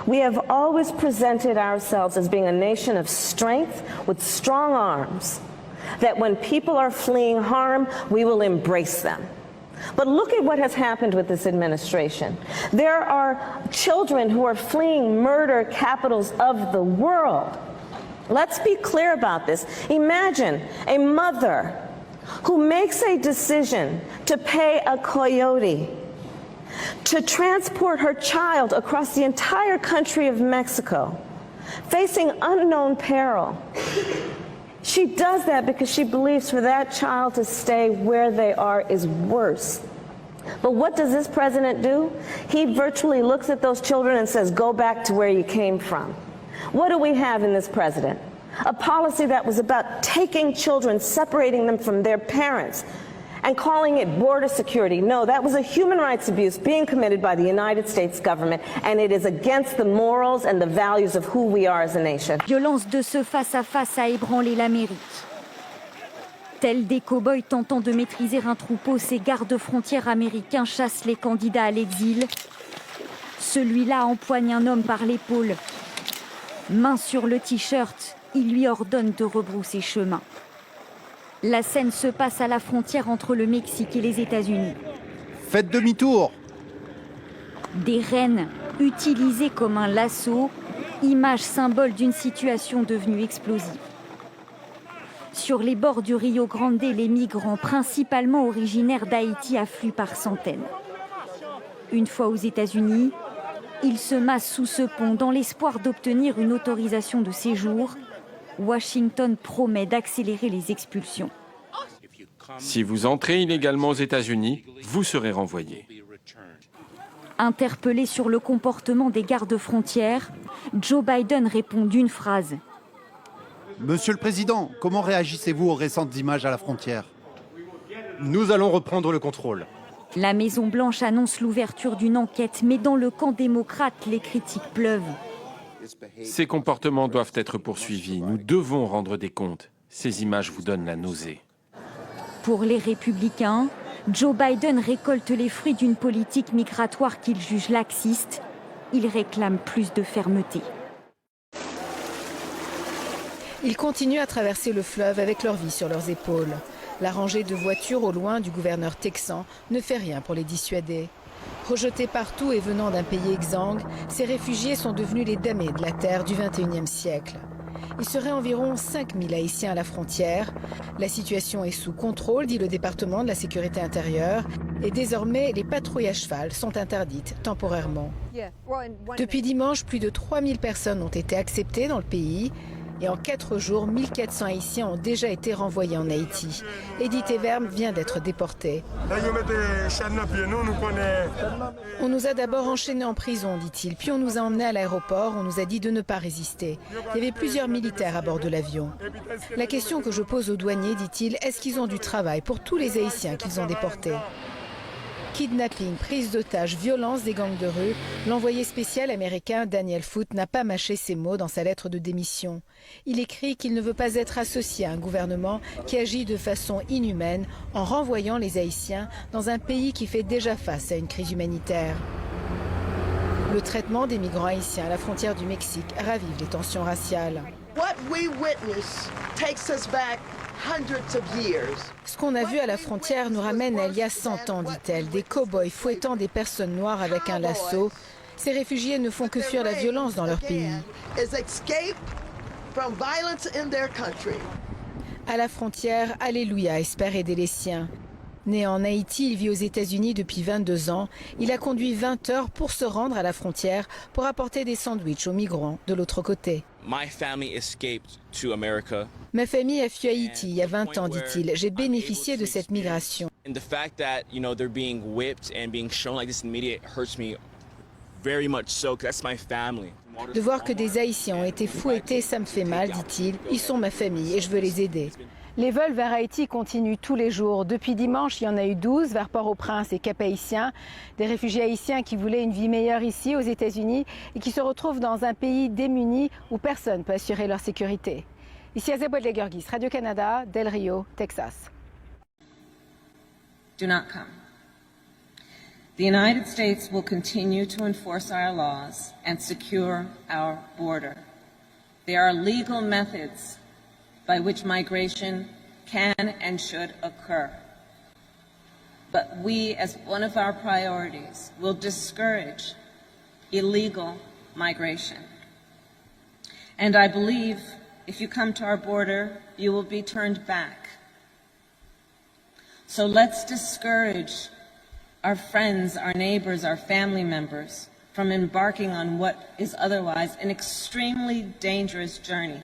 We have always presented ourselves as being a nation of strength with strong arms, that when people are fleeing harm, we will embrace them. But look at what has happened with this administration. There are children who are fleeing murder capitals of the world. Let's be clear about this. Imagine a mother who makes a decision to pay a coyote to transport her child across the entire country of Mexico, facing unknown peril. She does that because she believes for that child to stay where they are is worse. But what does this president do? He virtually looks at those children and says, go back to where you came from. What do we have in this president? A policy that was about taking children, separating them from their parents, and calling it border security. No, that was a human rights abuse being committed by the United States government, and it is against the morals and the values of who we are as a nation. Violence de ce face-à-face a ébranlé l'Amérique. Tels des cow-boys tentant de maîtriser un troupeau, ces gardes-frontières américains chassent les candidats à l'exil. Celui-là empoigne un homme par l'épaule. Main sur le t-shirt, il lui ordonne de rebrousser chemin. La scène se passe à la frontière entre le Mexique et les États-Unis. Faites demi-tour. Des rennes utilisées comme un lasso, image symbole d'une situation devenue explosive. Sur les bords du Rio Grande, les migrants, principalement originaires d'Haïti, affluent par centaines. Une fois aux États-Unis, ils se massent sous ce pont dans l'espoir d'obtenir une autorisation de séjour. Washington promet d'accélérer les expulsions. Si vous entrez illégalement aux États-Unis, vous serez renvoyé. Interpellé sur le comportement des gardes-frontières, Joe Biden répond d'une phrase. Monsieur le Président, comment réagissez-vous aux récentes images à la frontière? Nous allons reprendre le contrôle. La Maison-Blanche annonce l'ouverture d'une enquête, mais dans le camp démocrate, les critiques pleuvent. Ces comportements doivent être poursuivis. Nous devons rendre des comptes. Ces images vous donnent la nausée. Pour les républicains, Joe Biden récolte les fruits d'une politique migratoire qu'il juge laxiste. Il réclame plus de fermeté. Ils continuent à traverser le fleuve avec leur vie sur leurs épaules. La rangée de voitures au loin du gouverneur texan ne fait rien pour les dissuader. Rejetés partout et venant d'un pays exsangue, ces réfugiés sont devenus les damnés de la terre du XXIe siècle. Il serait environ 5000 Haïtiens à la frontière. La situation est sous contrôle, dit le département de la sécurité intérieure. Et désormais, les patrouilles à cheval sont interdites temporairement. Depuis dimanche, plus de 3000 personnes ont été acceptées dans le pays. Et en 4 jours, 1400 Haïtiens ont déjà été renvoyés en Haïti. Edith Everme vient d'être déportée. On nous a d'abord enchaînés en prison, dit-il, puis on nous a emmenés à l'aéroport, on nous a dit de ne pas résister. Il y avait plusieurs militaires à bord de l'avion. La question que je pose aux douaniers, dit-il, est-ce qu'ils ont du travail pour tous les Haïtiens qu'ils ont déportés? Kidnapping, prise d'otages, violence des gangs de rue, l'envoyé spécial américain Daniel Foote n'a pas mâché ses mots dans sa lettre de démission. Il écrit qu'il ne veut pas être associé à un gouvernement qui agit de façon inhumaine en renvoyant les Haïtiens dans un pays qui fait déjà face à une crise humanitaire. Le traitement des migrants haïtiens à la frontière du Mexique ravive les tensions raciales. Ce qu'on a vu à la frontière nous ramène à il y a 100 ans, dit-elle. Des cow-boys fouettant des personnes noires avec un lasso. Ces réfugiés ne font que fuir la violence dans leur pays. À la frontière, Alléluia espère aider les siens. Né en Haïti, il vit aux États-Unis depuis 22 ans. Il a conduit 20 heures pour se rendre à la frontière pour apporter des sandwichs aux migrants de l'autre côté. Ma famille a fui Haïti il y a 20 ans, dit-il. J'ai bénéficié de cette migration. De voir que des Haïtiens ont été fouettés, ça me fait mal, dit-il. Ils sont ma famille et je veux les aider. Les vols vers Haïti continuent tous les jours. Depuis dimanche, il y en a eu 12 vers Port-au-Prince et Cap-Haïtien. Des réfugiés haïtiens qui voulaient une vie meilleure ici, aux États-Unis, et qui se retrouvent dans un pays démuni où personne ne peut assurer leur sécurité. Ici Azeb Ouedle-Guerguis, Radio-Canada, Del Rio, Texas. Do not come. The United States will continue to enforce our laws and secure our border. There are legal methods by which migration can and should occur. But we, as one of our priorities, will discourage illegal migration. And I believe if you come to our border, you will be turned back. So let's discourage our friends, our neighbors, our family members from embarking on what is otherwise an extremely dangerous journey.